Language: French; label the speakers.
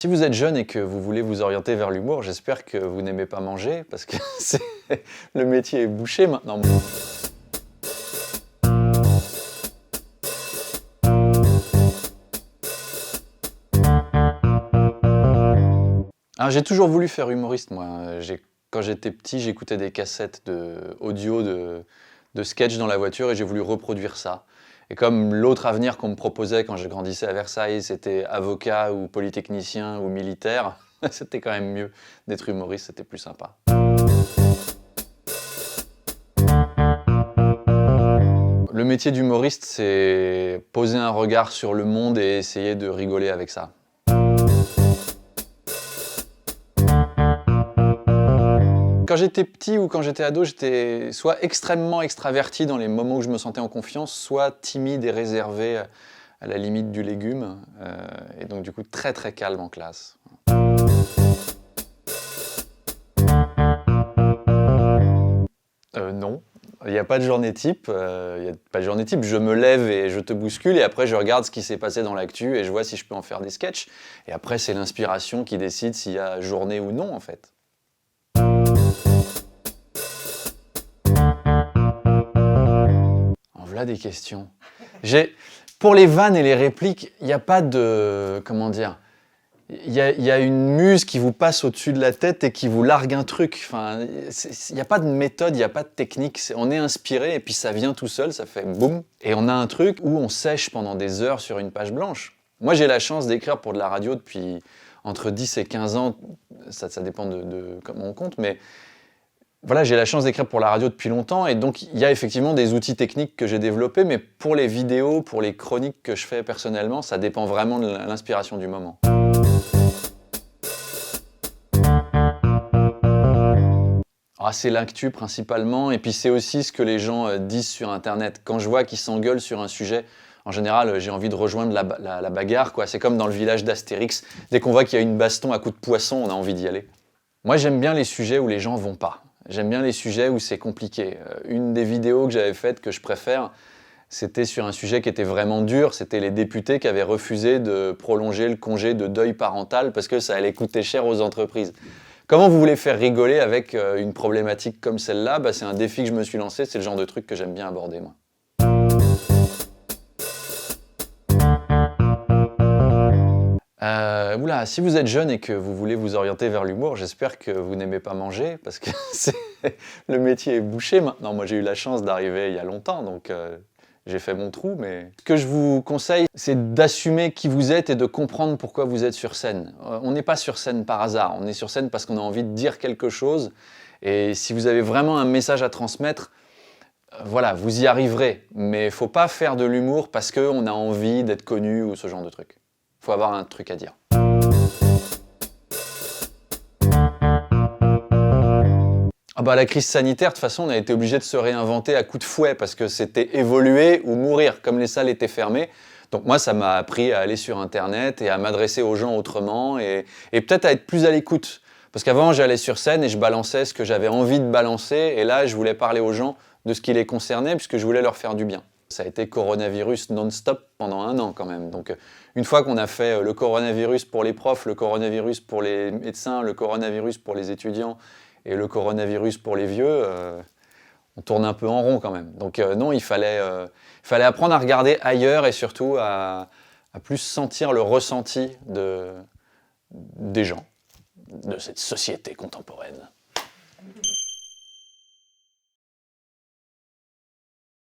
Speaker 1: Si vous êtes jeune et que vous voulez vous orienter vers l'humour, j'espère que vous n'aimez pas manger, parce que le métier est bouché maintenant. Alors, j'ai toujours voulu faire humoriste, moi. Quand j'étais petit, j'écoutais des cassettes audio de sketch dans la voiture et j'ai voulu reproduire ça. Et comme l'autre avenir qu'on me proposait quand je grandissais à Versailles, c'était avocat ou polytechnicien ou militaire, c'était quand même mieux d'être humoriste, c'était plus sympa. Le métier d'humoriste, c'est poser un regard sur le monde et essayer de rigoler avec ça. Quand j'étais petit ou quand j'étais ado, j'étais soit extrêmement extraverti dans les moments où je me sentais en confiance, soit timide et réservé à la limite du légume, et donc du coup très très calme en classe. Non, il n'y a pas de journée type, je me lève et je te bouscule et après je regarde ce qui s'est passé dans l'actu et je vois si je peux en faire des sketchs. Et après c'est l'inspiration qui décide s'il y a journée ou non en fait. Voilà des questions. Pour les vannes et les répliques, il n'y a pas de... Comment dire ? Il y a une muse qui vous passe au-dessus de la tête et qui vous largue un truc. Enfin, il n'y a pas de méthode, il n'y a pas de technique. On est inspiré et puis ça vient tout seul, ça fait boum. Et on a un truc où on sèche pendant des heures sur une page blanche. Moi, j'ai la chance d'écrire pour de la radio depuis entre 10 et 15 ans. Ça dépend de comment on compte, mais... Voilà, j'ai la chance d'écrire pour la radio depuis longtemps et donc il y a effectivement des outils techniques que j'ai développés, mais pour les vidéos, pour les chroniques que je fais personnellement, ça dépend vraiment de l'inspiration du moment. Ah, c'est l'actu principalement, et puis c'est aussi ce que les gens disent sur Internet. Quand je vois qu'ils s'engueulent sur un sujet, en général, j'ai envie de rejoindre la bagarre, quoi. C'est comme dans le village d'Astérix. Dès qu'on voit qu'il y a une baston à coups de poisson, on a envie d'y aller. Moi, j'aime bien les sujets où les gens vont pas. J'aime bien les sujets où c'est compliqué. Une des vidéos que j'avais faites que je préfère, c'était sur un sujet qui était vraiment dur. C'était les députés qui avaient refusé de prolonger le congé de deuil parental parce que ça allait coûter cher aux entreprises. Comment vous voulez faire rigoler avec une problématique comme celle-là ? C'est un défi que je me suis lancé, c'est le genre de truc que j'aime bien aborder, moi. Si vous êtes jeune et que vous voulez vous orienter vers l'humour, j'espère que vous n'aimez pas manger, parce que le métier est bouché maintenant. Moi, j'ai eu la chance d'arriver il y a longtemps, donc j'ai fait mon trou, mais... Ce que je vous conseille, c'est d'assumer qui vous êtes et de comprendre pourquoi vous êtes sur scène. On n'est pas sur scène par hasard, on est sur scène parce qu'on a envie de dire quelque chose, et si vous avez vraiment un message à transmettre, voilà, vous y arriverez. Mais il ne faut pas faire de l'humour parce qu'on a envie d'être connu ou ce genre de truc. Il faut avoir un truc à dire. La crise sanitaire, de toute façon, on a été obligé de se réinventer à coups de fouet parce que c'était évoluer ou mourir, comme les salles étaient fermées. Donc moi, ça m'a appris à aller sur Internet et à m'adresser aux gens autrement et peut-être à être plus à l'écoute. Parce qu'avant, j'allais sur scène et je balançais ce que j'avais envie de balancer et là, je voulais parler aux gens de ce qui les concernait puisque je voulais leur faire du bien. Ça a été coronavirus non-stop pendant 1 an quand même. Donc une fois qu'on a fait le coronavirus pour les profs, le coronavirus pour les médecins, le coronavirus pour les étudiants et le coronavirus pour les vieux, on tourne un peu en rond quand même. Donc non, il fallait apprendre à regarder ailleurs et surtout à plus sentir le ressenti des gens, de cette société contemporaine.